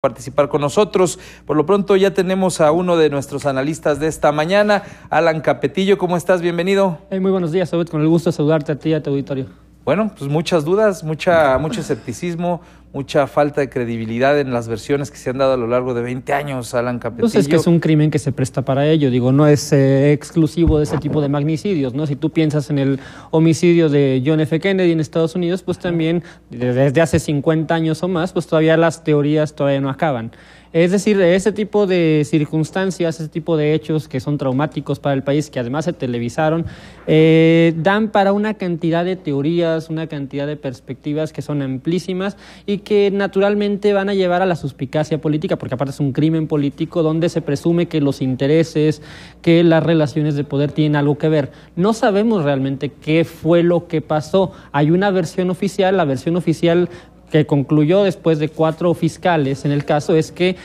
participar con nosotros. Por lo pronto ya tenemos a uno de nuestros analistas de esta mañana, Alan Capetillo. ¿Cómo estás? Bienvenido. Muy buenos días, Saúl. Con el gusto de saludarte a ti y a tu auditorio. Bueno, pues muchas dudas, mucho escepticismo, mucha falta de credibilidad en las versiones que se han dado a lo largo de 20 años, Alan Capetillo. Pues es que es un crimen que se presta para ello. Digo, no es exclusivo de ese tipo de magnicidios, ¿no? Si tú piensas en el homicidio de John F. Kennedy en Estados Unidos, pues también desde hace 50 años o más, pues todavía las teorías todavía no acaban. Es decir, ese tipo de circunstancias, ese tipo de hechos que son traumáticos para el país, que además se televisaron, dan para una cantidad de teorías, una cantidad de perspectivas que son amplísimas y que naturalmente van a llevar a la suspicacia política, porque aparte es un crimen político donde se presume que los intereses, que las relaciones de poder tienen algo que ver. No sabemos realmente qué fue lo que pasó. Hay una versión oficial, la versión oficial que concluyó después de 4 fiscales en el caso es que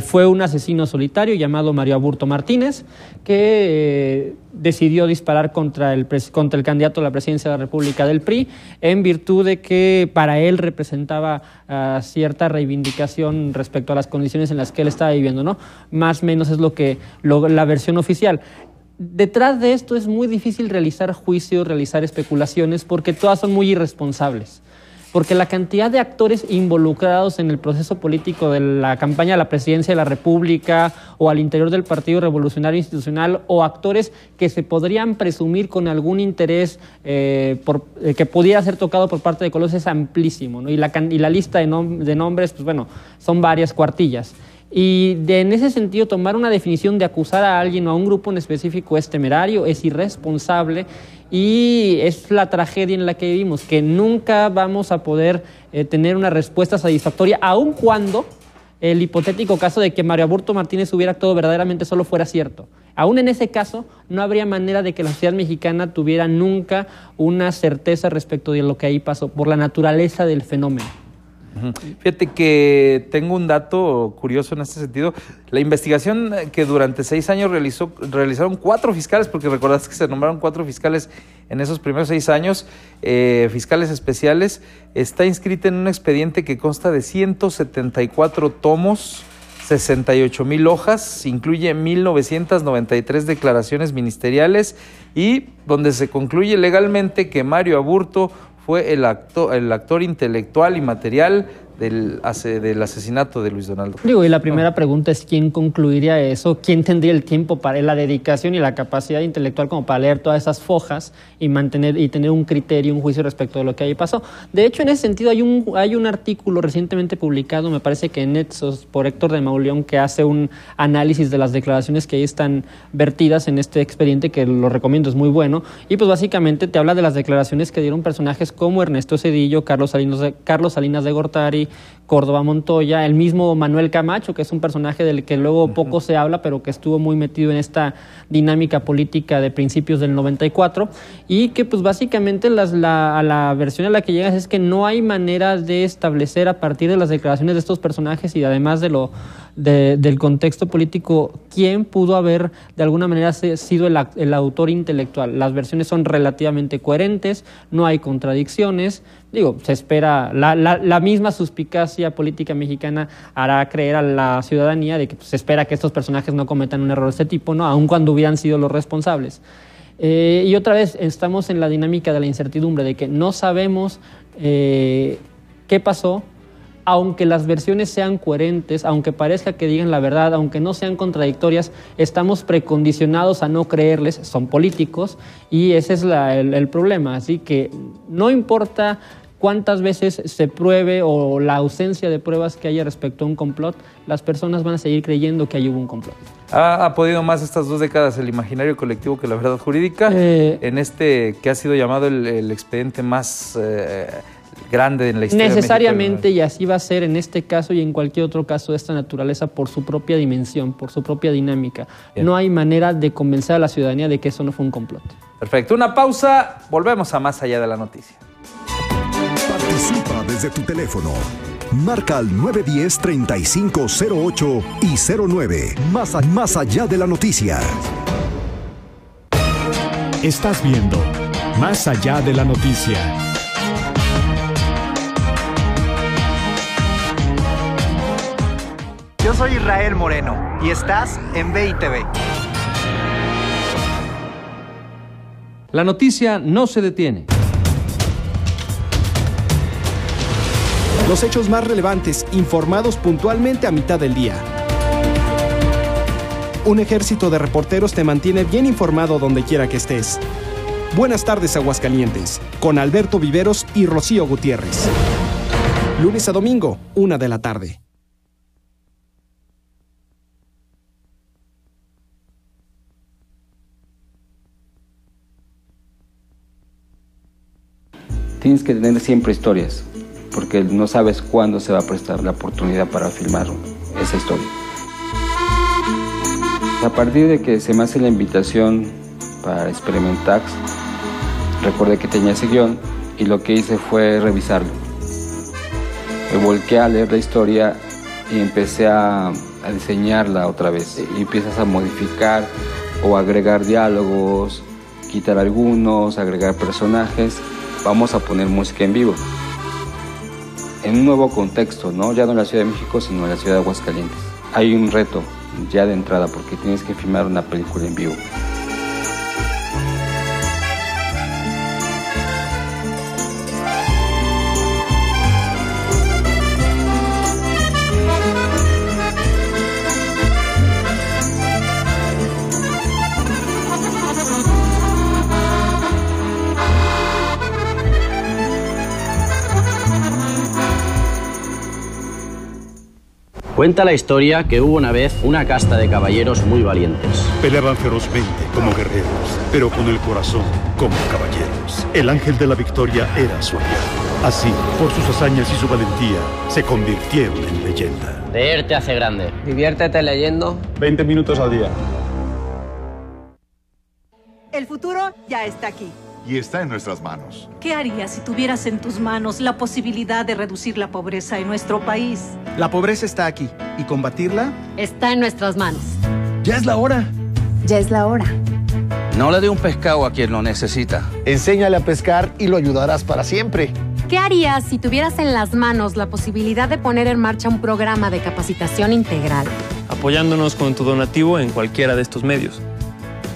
fue un asesino solitario llamado Mario Aburto Martínez que decidió disparar contra el candidato a la presidencia de la República del PRI en virtud de que para él representaba cierta reivindicación respecto a las condiciones en las que él estaba viviendo, ¿no? Más o menos es la versión oficial. Detrás de esto es muy difícil realizar juicios, realizar especulaciones, porque todas son muy irresponsables. Porque la cantidad de actores involucrados en el proceso político de la campaña a la presidencia de la República o al interior del Partido Revolucionario Institucional, o actores que se podrían presumir con algún interés que pudiera ser tocado por parte de Colosio, es amplísimo, ¿no? Y la lista de nombres, pues bueno, son varias cuartillas. Y en ese sentido, tomar una definición de acusar a alguien o a un grupo en específico es temerario, es irresponsable, y es la tragedia en la que vivimos, que nunca vamos a poder tener una respuesta satisfactoria, aun cuando el hipotético caso de que Mario Aburto Martínez hubiera actuado verdaderamente solo fuera cierto. Aún en ese caso, no habría manera de que la sociedad mexicana tuviera nunca una certeza respecto de lo que ahí pasó, por la naturaleza del fenómeno. Fíjate que tengo un dato curioso en este sentido. La investigación que durante 6 años realizaron 4 fiscales, porque recordaste que se nombraron 4 fiscales en esos primeros 6 años, fiscales especiales, está inscrita en un expediente que consta de 174 tomos, 68,000 hojas, incluye 1,993 declaraciones ministeriales y donde se concluye legalmente que Mario Aburto fue el actor intelectual y material del asesinato de Luis Donaldo. Digo, y la primera pregunta es ¿quién concluiría eso? ¿Quién tendría el tiempo para la dedicación y la capacidad intelectual como para leer todas esas fojas y tener un criterio, un juicio respecto de lo que ahí pasó? De hecho, en ese sentido hay un artículo recientemente publicado, me parece que en Nexos, por Héctor de Mauleón, que hace un análisis de las declaraciones que ahí están vertidas en este expediente, que lo recomiendo, es muy bueno, y pues básicamente te habla de las declaraciones que dieron personajes como Ernesto Zedillo, Carlos Salinas de Gortari, Córdoba Montoya, el mismo Manuel Camacho, que es un personaje del que luego poco se habla, pero que estuvo muy metido en esta dinámica política de principios del 94, y que pues básicamente a la versión a la que llegas es que no hay manera de establecer a partir de las declaraciones de estos personajes y además del contexto político quién pudo haber de alguna manera sido el autor intelectual. Las versiones son relativamente coherentes, no hay contradicciones. Digo, se espera, la misma suspicacia política mexicana hará creer a la ciudadanía de que se espera que estos personajes no cometan un error de este tipo, ¿no? Aun cuando hubieran sido los responsables. Y otra vez estamos en la dinámica de la incertidumbre, de que no sabemos qué pasó, aunque las versiones sean coherentes, aunque parezca que digan la verdad, aunque no sean contradictorias, estamos precondicionados a no creerles, son políticos, y ese es el problema. Así que no importa cuántas veces se pruebe o la ausencia de pruebas que haya respecto a un complot, las personas van a seguir creyendo que ahí hubo un complot. ¿Ha podido más estas 2 décadas el imaginario colectivo que la verdad jurídica? En este que ha sido llamado el expediente más grande en la historia necesariamente, y así va a ser en este caso y en cualquier otro caso de esta naturaleza por su propia dimensión, por su propia dinámica. Bien. No hay manera de convencer a la ciudadanía de que eso no fue un complot. Perfecto, una pausa, volvemos a Más Allá de la Noticia. Participa desde tu teléfono. Marca al 910-3508 y 09. Más allá de la noticia. Estás viendo Más Allá de la Noticia. Yo soy Israel Moreno y estás en BITV. La noticia no se detiene. Los hechos más relevantes, informados puntualmente a mitad del día. Un ejército de reporteros te mantiene bien informado donde quiera que estés. Buenas tardes, Aguascalientes, con Alberto Viveros y Rocío Gutiérrez. Lunes a domingo, 1 de la tarde. Tienes que tener siempre historias, porque no sabes cuándo se va a prestar la oportunidad para filmar esa historia. A partir de que se me hace la invitación para Experimentax, recordé que tenía ese guión y lo que hice fue revisarlo. Me volqué a leer la historia y empecé a diseñarla otra vez. Y empiezas a modificar o agregar diálogos, quitar algunos, agregar personajes. Vamos a poner música en vivo, en un nuevo contexto, ¿no? Ya no en la Ciudad de México, sino en la ciudad de Aguascalientes. Hay un reto ya de entrada porque tienes que filmar una película en vivo. Cuenta la historia que hubo una vez una casta de caballeros muy valientes. Peleaban ferozmente como guerreros, pero con el corazón como caballeros. El ángel de la victoria era su aliado. Así, por sus hazañas y su valentía, se convirtieron en leyenda. Leer te hace grande. Diviértete leyendo. 20 minutos al día. El futuro ya está aquí. Y está en nuestras manos. ¿Qué harías si tuvieras en tus manos la posibilidad de reducir la pobreza en nuestro país? La pobreza está aquí y combatirla está en nuestras manos. Ya es la hora. Ya es la hora. No le dé un pescado a quien lo necesita. Enséñale a pescar y lo ayudarás para siempre. ¿Qué harías si tuvieras en las manos la posibilidad de poner en marcha un programa de capacitación integral? Apoyándonos con tu donativo en cualquiera de estos medios.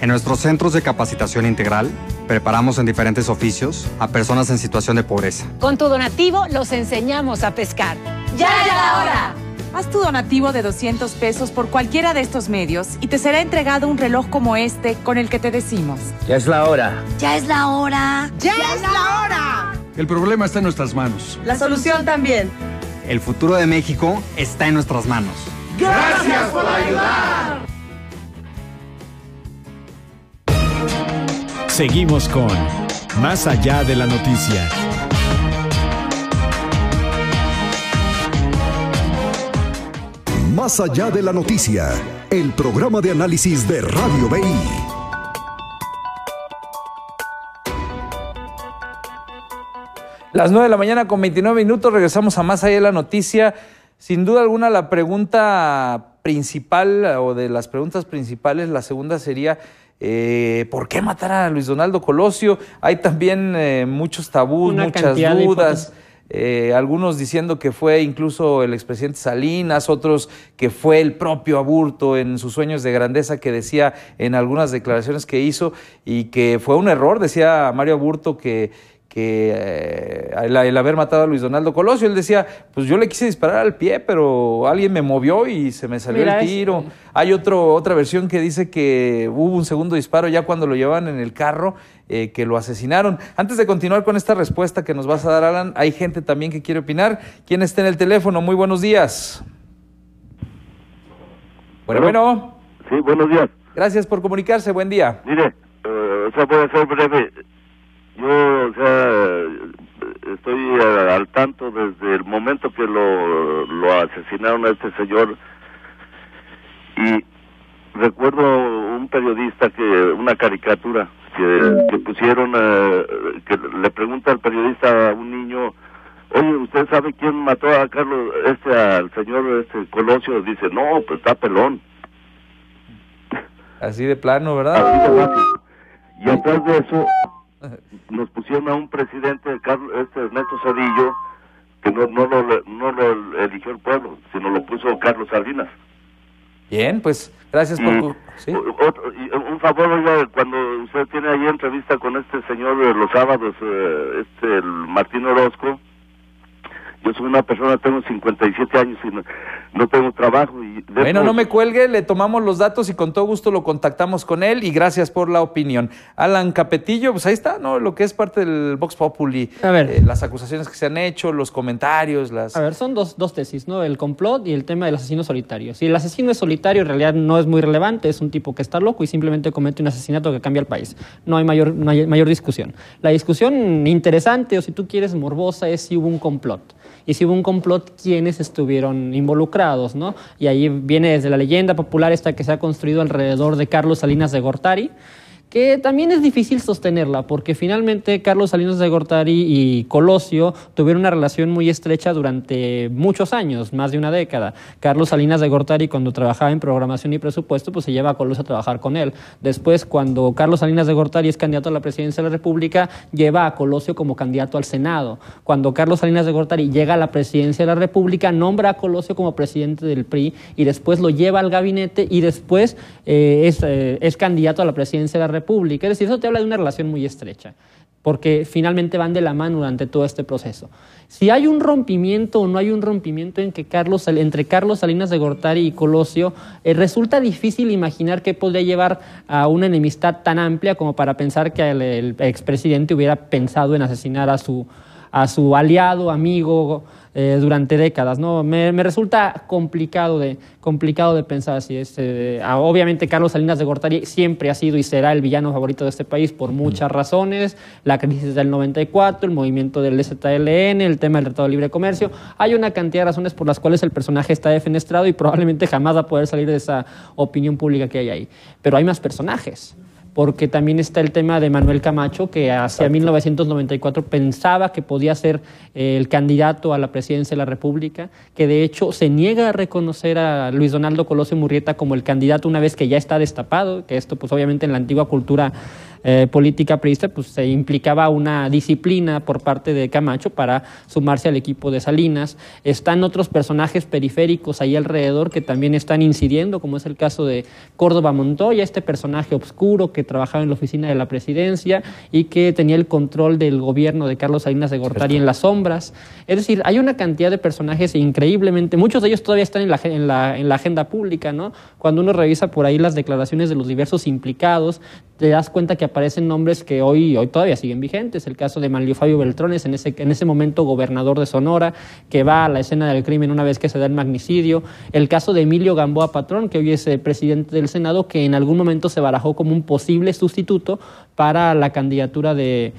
En nuestros centros de capacitación integral, preparamos en diferentes oficios a personas en situación de pobreza. Con tu donativo los enseñamos a pescar. ¡Ya es la hora! Haz tu donativo de 200 pesos por cualquiera de estos medios y te será entregado un reloj como este con el que te decimos: ¡Ya es la hora! ¡Ya es la hora! ¡Ya es la hora! El problema está en nuestras manos. La solución también. El futuro de México está en nuestras manos. ¡Gracias por ayudar! Seguimos con Más allá de la noticia. Más allá de la noticia, el programa de análisis de Radio BI. Las 9 de la mañana con 29 minutos, regresamos a Más allá de la noticia. Sin duda alguna la pregunta principal, o de las preguntas principales, la segunda sería: ¿por qué matar a Luis Donaldo Colosio? Hay también muchos tabús, muchas dudas. Algunos diciendo que fue incluso el expresidente Salinas, otros que fue el propio Aburto en sus sueños de grandeza, que decía en algunas declaraciones que hizo, y que fue un error, decía Mario Aburto, que el haber matado a Luis Donaldo Colosio. Él decía, pues yo le quise disparar al pie, pero alguien me movió y se me salió el tiro. Hay otra versión que dice que hubo un segundo disparo ya cuando lo llevaban en el carro, que lo asesinaron. Antes de continuar con esta respuesta que nos vas a dar, Alan, hay gente también que quiere opinar. ¿Quién está en el teléfono? Muy buenos días. Bueno. Sí, buenos días. Gracias por comunicarse, buen día. Mire, voy a ser breve. Yo, estoy al tanto desde el momento que lo asesinaron a este señor, y recuerdo un periodista, una caricatura que pusieron, que le pregunta al periodista a un niño: oye, ¿usted sabe quién mató a Carlos, al señor Colosio? Dice, no, pues está pelón. Así de plano, ¿verdad? Así de fácil. Y atrás de eso nos pusieron a un presidente, Ernesto Zedillo, que no lo eligió el pueblo, sino lo puso Carlos Salinas. Bien, pues gracias por... ¿Sí? Un favor, oiga, cuando usted tiene ahí entrevista con este señor los sábados, el Martín Orozco, yo soy una persona, tengo 57 años y no tengo trabajo. Bueno, no me cuelgue, le tomamos los datos y con todo gusto lo contactamos con él y gracias por la opinión. Alan Capetillo, pues ahí está, ¿no? Lo que es parte del Vox Populi, las acusaciones que se han hecho, los comentarios, las... A ver, son dos tesis, ¿no? El complot y el tema del asesino solitario. Si el asesino es solitario, en realidad no es muy relevante, es un tipo que está loco y simplemente comete un asesinato que cambia el país. No hay mayor discusión. La discusión interesante, o si tú quieres morbosa, es si hubo un complot. Y si hubo un complot, ¿quiénes estuvieron involucrados, ¿no? Y ahí viene desde la leyenda popular esta que se ha construido alrededor de Carlos Salinas de Gortari, que también es difícil sostenerla, porque finalmente Carlos Salinas de Gortari y Colosio tuvieron una relación muy estrecha durante muchos años, más de una década. Carlos Salinas de Gortari, cuando trabajaba en programación y presupuesto, pues se lleva a Colosio a trabajar con él. Después, cuando Carlos Salinas de Gortari es candidato a la presidencia de la República, lleva a Colosio como candidato al Senado. Cuando Carlos Salinas de Gortari llega a la presidencia de la República, nombra a Colosio como presidente del PRI y después lo lleva al gabinete y después es candidato a la presidencia de la República. Es decir, eso te habla de una relación muy estrecha, porque finalmente van de la mano durante todo este proceso. Si hay un rompimiento o no hay un rompimiento entre Carlos Salinas de Gortari y Colosio, resulta difícil imaginar qué podría llevar a una enemistad tan amplia como para pensar que el expresidente hubiera pensado en asesinar a su aliado, amigo, durante décadas, ¿no? Me resulta complicado de pensar así. Obviamente Carlos Salinas de Gortari siempre ha sido y será el villano favorito de este país por muchas razones, la crisis del 94, el movimiento del ZLN, el tema del Tratado de Libre Comercio. Hay una cantidad de razones por las cuales el personaje está defenestrado y probablemente jamás va a poder salir de esa opinión pública que hay ahí. Pero hay más personajes, porque también está el tema de Manuel Camacho, que hacia 1994 pensaba que podía ser el candidato a la presidencia de la República, que de hecho se niega a reconocer a Luis Donaldo Colosio Murrieta como el candidato una vez que ya está destapado, que esto pues obviamente en la antigua cultura política priista pues se implicaba una disciplina por parte de Camacho para sumarse al equipo de Salinas. Están otros personajes periféricos ahí alrededor que también están incidiendo, como es el caso de Córdoba Montoya, este personaje obscuro que trabajaba en la oficina de la presidencia y que tenía el control del gobierno de Carlos Salinas de Gortari en las sombras. Es decir, hay una cantidad de personajes increíblemente, muchos de ellos todavía están en la agenda pública, ¿no? Cuando uno revisa por ahí las declaraciones de los diversos implicados, te das cuenta que aparecen nombres que hoy todavía siguen vigentes. El caso de Manlio Fabio Beltrones, en ese momento gobernador de Sonora, que va a la escena del crimen una vez que se da el magnicidio. El caso de Emilio Gamboa Patrón, que hoy es presidente del Senado, que en algún momento se barajó como un posible sustituto para la candidatura de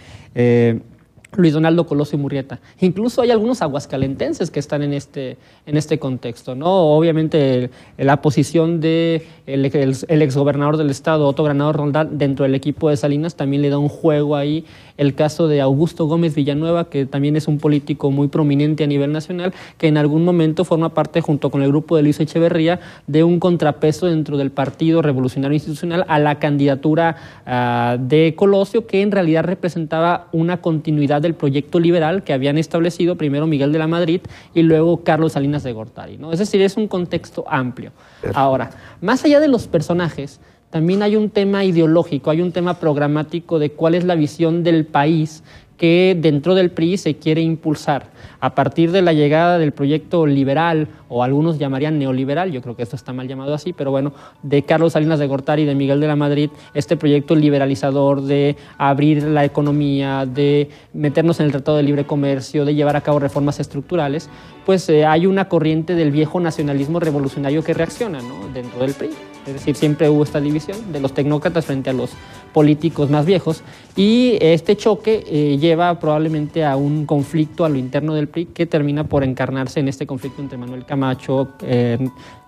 Luis Donaldo Colosio Murrieta. Incluso hay algunos aguascalentenses que están en este contexto, ¿no? Obviamente la posición de el exgobernador del estado, Otto Granado Roldán, dentro del equipo de Salinas también le da un juego ahí. El caso de Augusto Gómez Villanueva, que también es un político muy prominente a nivel nacional, que en algún momento forma parte, junto con el grupo de Luis Echeverría, de un contrapeso dentro del Partido Revolucionario Institucional a la candidatura de Colosio, que en realidad representaba una continuidad del proyecto liberal que habían establecido primero Miguel de la Madrid y luego Carlos Salinas de Gortari, ¿no? Es decir, es un contexto amplio. Ahora, más allá de los personajes, también hay un tema ideológico, hay un tema programático de cuál es la visión del país que dentro del PRI se quiere impulsar. A partir de la llegada del proyecto liberal, o algunos llamarían neoliberal, yo creo que esto está mal llamado así, pero bueno, de Carlos Salinas de Gortari y de Miguel de la Madrid, este proyecto liberalizador de abrir la economía, de meternos en el Tratado de Libre Comercio, de llevar a cabo reformas estructurales, pues hay una corriente del viejo nacionalismo revolucionario que reacciona, ¿no? Dentro del PRI. Es decir, siempre hubo esta división de los tecnócratas frente a los políticos más viejos y este choque lleva probablemente a un conflicto a lo interno del PRI que termina por encarnarse en este conflicto entre Manuel Camacho,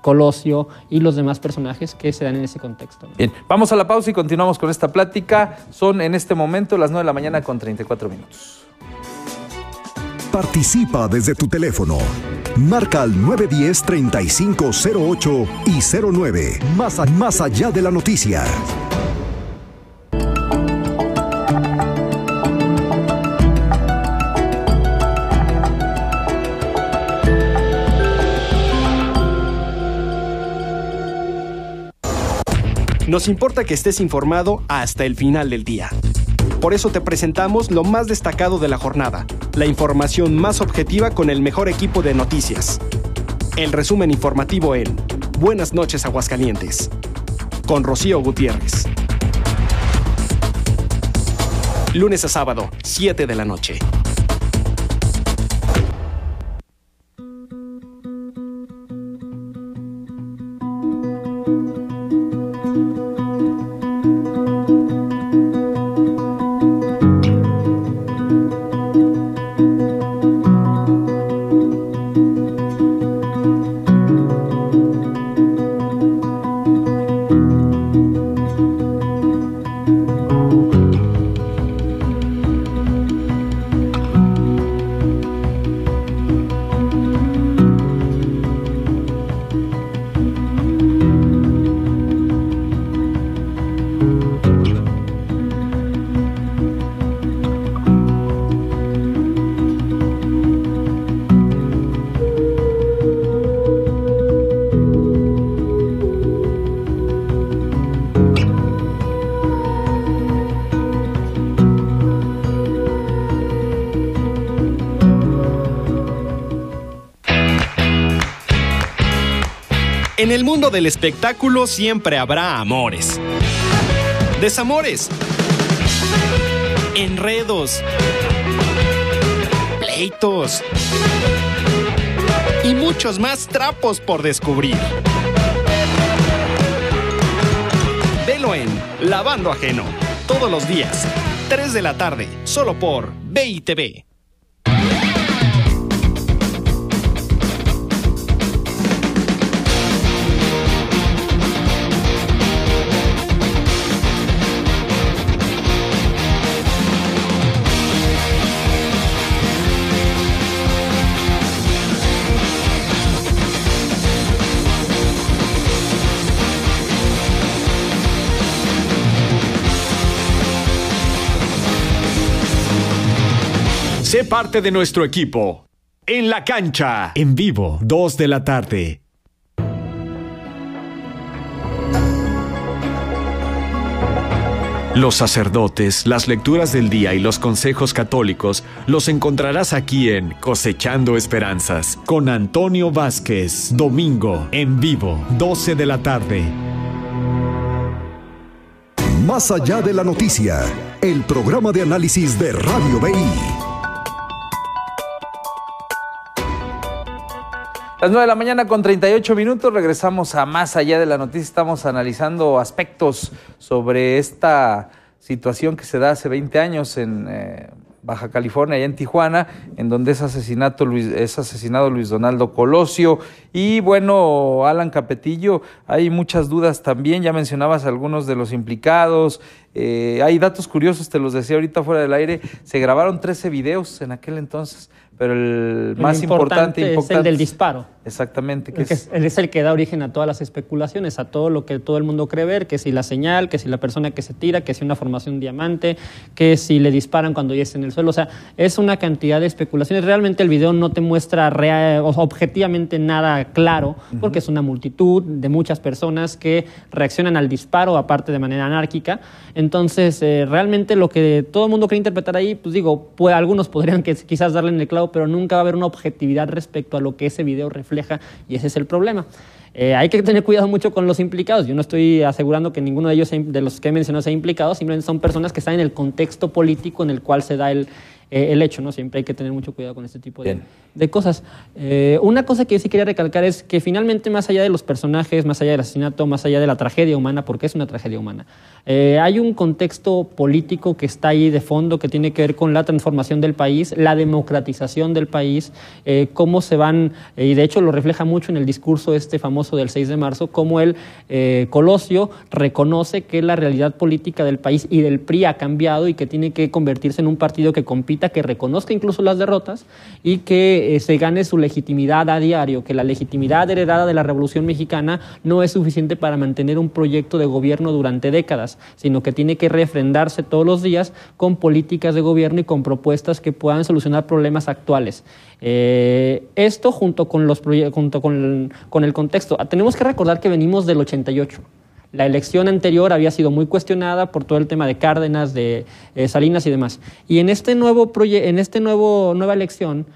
Colosio y los demás personajes que se dan en ese contexto, ¿no? Bien, vamos a la pausa y continuamos con esta plática. Son en este momento las 9 de la mañana con 34 minutos. Participa desde tu teléfono. Marca al 910-3508 y 09. Más allá de la noticia. Nos importa que estés informado hasta el final del día. Por eso te presentamos lo más destacado de la jornada, la información más objetiva con el mejor equipo de noticias. El resumen informativo en Buenas noches, Aguascalientes, con Rocío Gutiérrez. Lunes a sábado, 7 de la noche. En el mundo del espectáculo siempre habrá amores, desamores, enredos, pleitos y muchos más trapos por descubrir. Velo en Lavando Ajeno, todos los días, 3 de la tarde, solo por BITV. Sé parte de nuestro equipo. En la cancha. En vivo, 2 de la tarde. Los sacerdotes, las lecturas del día y los consejos católicos los encontrarás aquí en Cosechando Esperanzas con Antonio Vázquez. Domingo, en vivo, 12 de la tarde. Más allá de la noticia, el programa de análisis de Radio BI. Las 9 de la mañana con 38 minutos, regresamos a Más allá de la noticia. Estamos analizando aspectos sobre esta situación que se da hace 20 años en Baja California, allá en Tijuana, en donde es asesinado Luis Donaldo Colosio. Y bueno, Alan Capetillo, hay muchas dudas también, ya mencionabas algunos de los implicados. Hay datos curiosos, te los decía ahorita fuera del aire, se grabaron 13 videos en aquel entonces, pero el más importante es el del disparo. Exactamente. Es el que da origen a todas las especulaciones, a todo lo que todo el mundo cree ver, que si la señal, que si la persona que se tira, que si una formación diamante, que si le disparan cuando ya está en el suelo. O sea, es una cantidad de especulaciones. Realmente el video no te muestra objetivamente nada claro, porque es una multitud de muchas personas que reaccionan al disparo, aparte de manera anárquica. Entonces, realmente lo que todo el mundo quiere interpretar ahí, pues digo, algunos podrían quizás darle en el clavo, pero nunca va a haber una objetividad respecto a lo que ese video refleja, y ese es el problema. Hay que tener cuidado mucho con los implicados. Yo no estoy asegurando que ninguno de ellos, de los que he mencionado, sea implicado, simplemente son personas que están en el contexto político en el cual se da el hecho, ¿no? Siempre hay que tener mucho cuidado con este tipo de cosas. Una cosa que yo sí quería recalcar es que finalmente, más allá de los personajes, más allá del asesinato, más allá de la tragedia humana, porque es una tragedia humana, hay un contexto político que está ahí de fondo, que tiene que ver con la transformación del país, la democratización del país, cómo se van, y de hecho lo refleja mucho en el discurso famoso del 6 de marzo, cómo Colosio reconoce que la realidad política del país y del PRI ha cambiado y que tiene que convertirse en un partido que compita, que reconozca incluso las derrotas y que se gane su legitimidad a diario, que la legitimidad heredada de la Revolución Mexicana no es suficiente para mantener un proyecto de gobierno durante décadas, sino que tiene que refrendarse todos los días con políticas de gobierno y con propuestas que puedan solucionar problemas actuales. Esto junto con el contexto. Tenemos que recordar que venimos del 88. La elección anterior había sido muy cuestionada por todo el tema de Cárdenas, de Salinas y demás. Y en este nueva elección,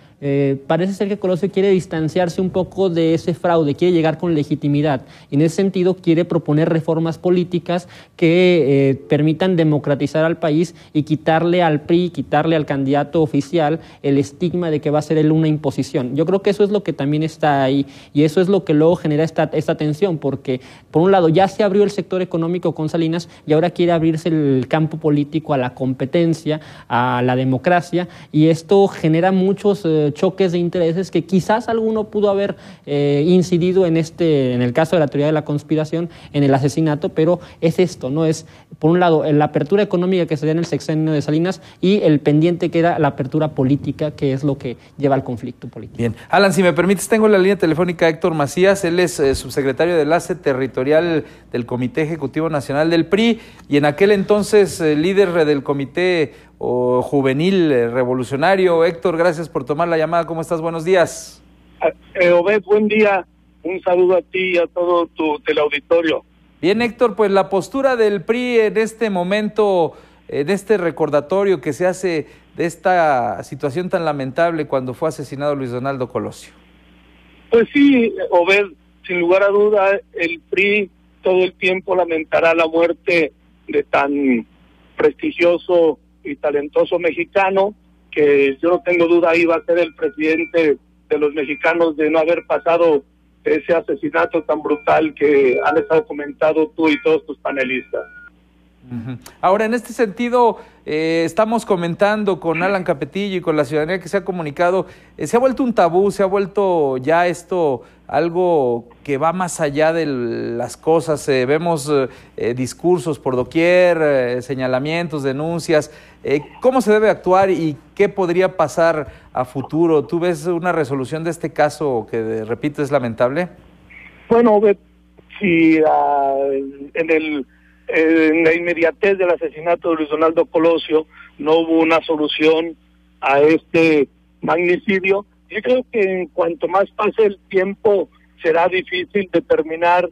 parece ser que Colosio quiere distanciarse un poco de ese fraude, quiere llegar con legitimidad. Y en ese sentido quiere proponer reformas políticas que permitan democratizar al país y quitarle al PRI, quitarle al candidato oficial el estigma de que va a ser él una imposición. Yo creo que eso es lo que también está ahí y eso es lo que luego genera esta tensión, porque por un lado ya se abrió el sector económico con Salinas y ahora quiere abrirse el campo político a la competencia, a la democracia, y esto genera muchos choques de intereses que quizás alguno pudo haber incidido en el caso de la teoría de la conspiración, en el asesinato, pero es esto, ¿no? Es, por un lado, la apertura económica que se da en el sexenio de Salinas y el pendiente que era la apertura política, que es lo que lleva al conflicto político. Bien. Alan, si me permites, tengo en la línea telefónica a Héctor Macías, él es subsecretario de Enlace Territorial del Comité Ejecutivo Nacional del PRI y en aquel entonces líder del Comité Juvenil Revolucionario. Héctor, gracias por tomar la llamada. ¿Cómo estás? Buenos días. Obed, buen día. Un saludo a ti y a todo tu teleauditorio. Bien, Héctor, pues la postura del PRI en este momento, en este recordatorio que se hace de esta situación tan lamentable cuando fue asesinado Luis Donaldo Colosio. Pues sí, Obed, sin lugar a duda, el PRI todo el tiempo lamentará la muerte de tan prestigioso y talentoso mexicano, que yo no tengo duda iba a ser el presidente de los mexicanos de no haber pasado ese asesinato tan brutal que han estado comentando tú y todos tus panelistas. Ahora, en este sentido, estamos comentando con Alan Capetillo y con la ciudadanía que se ha comunicado, se ha vuelto un tabú, se ha vuelto ya esto algo que va más allá de las cosas, vemos discursos por doquier, señalamientos, denuncias, ¿cómo se debe actuar y qué podría pasar a futuro? ¿Tú ves una resolución de este caso que, repito, es lamentable? Bueno, si en la inmediatez del asesinato de Luis Donaldo Colosio no hubo una solución a este magnicidio, yo creo que en cuanto más pase el tiempo será difícil determinar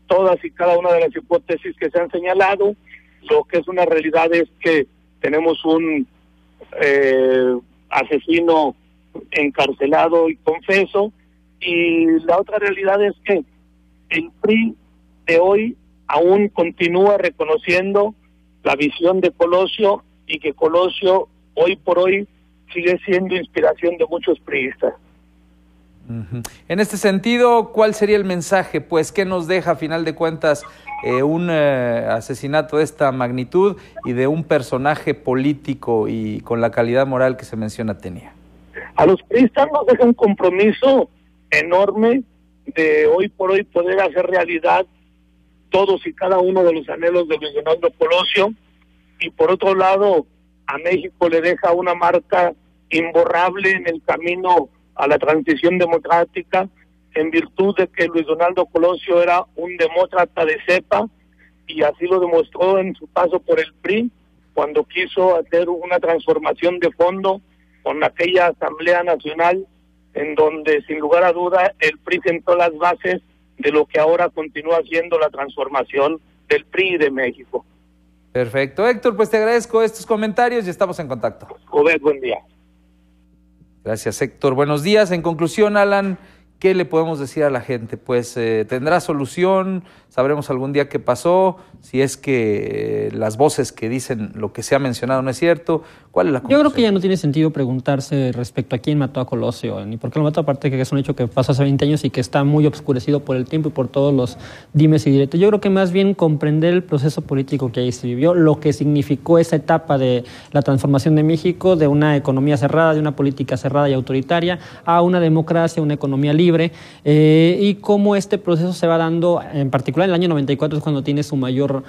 todas y cada una de las hipótesis que se han señalado. Lo que es una realidad es que tenemos un asesino encarcelado y confeso, y la otra realidad es que el PRI de hoy aún continúa reconociendo la visión de Colosio y que Colosio hoy por hoy sigue siendo inspiración de muchos priistas. En este sentido, ¿cuál sería el mensaje? Pues, ¿qué nos deja a final de cuentas un asesinato de esta magnitud y de un personaje político y con la calidad moral que se menciona tenía? A los priistas nos deja un compromiso enorme de hoy por hoy poder hacer realidad todos y cada uno de los anhelos de Luis Donaldo Colosio, y por otro lado a México le deja una marca imborrable en el camino a la transición democrática, en virtud de que Luis Donaldo Colosio era un demócrata de cepa, y así lo demostró en su paso por el PRI, cuando quiso hacer una transformación de fondo con aquella Asamblea Nacional, en donde sin lugar a duda el PRI sentó las bases de lo que ahora continúa siendo la transformación del PRI de México. Perfecto. Héctor, pues te agradezco estos comentarios y estamos en contacto. Obed, buen día. Gracias, Héctor. Buenos días. En conclusión, Alan, ¿qué le podemos decir a la gente? Pues tendrá solución, sabremos algún día qué pasó, si es que las voces que dicen lo que se ha mencionado no es cierto. ¿Cuál es la conclusión? Yo creo que ya no tiene sentido preguntarse respecto a quién mató a Colosio, ni por qué lo mató, aparte que es un hecho que pasó hace 20 años y que está muy obscurecido por el tiempo y por todos los dimes y diretes. Yo creo que más bien comprender el proceso político que ahí se vivió, lo que significó esa etapa de la transformación de México, de una economía cerrada, de una política cerrada y autoritaria, a una democracia, una economía libre, y cómo este proceso se va dando, en particular en el año 94 es cuando tiene su mayor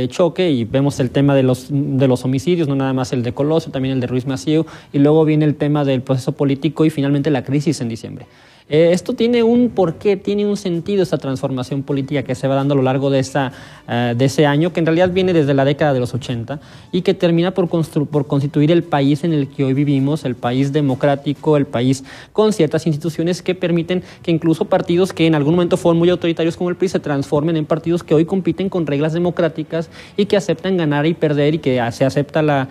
choque, y vemos el tema de los homicidios, no nada más el de Colosio, también el de Ruiz Massieu, y luego viene el tema del proceso político y finalmente la crisis en diciembre. Esto tiene un porqué, tiene un sentido, esta transformación política que se va dando a lo largo de ese año, que en realidad viene desde la década de los 80 y que termina por constituir el país en el que hoy vivimos, el país democrático, el país con ciertas instituciones que permiten que incluso partidos que en algún momento fueron muy autoritarios como el PRI se transformen en partidos que hoy compiten con reglas democráticas y que aceptan ganar y perder, y que se acepta la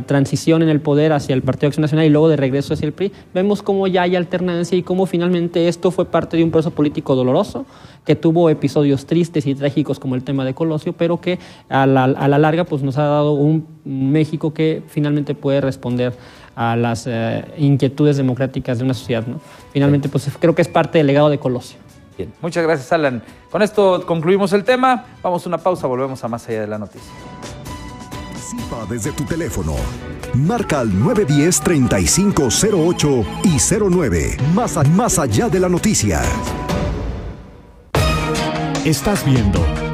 transición en el poder hacia el Partido Acción Nacional y luego de regreso hacia el PRI. Vemos cómo ya hay alternancia y cómo finalmente esto fue parte de un proceso político doloroso, que tuvo episodios tristes y trágicos como el tema de Colosio, pero que a la larga pues nos ha dado un México que finalmente puede responder a las inquietudes democráticas de una sociedad, ¿no? Finalmente pues creo que es parte del legado de Colosio. Bien, muchas gracias, Alan. Con esto concluimos el tema. Vamos a una pausa, volvemos a Más Allá de la Noticia. Participa desde tu teléfono. Marca al 910-3508 y 09. Más allá de la noticia. Estás viendo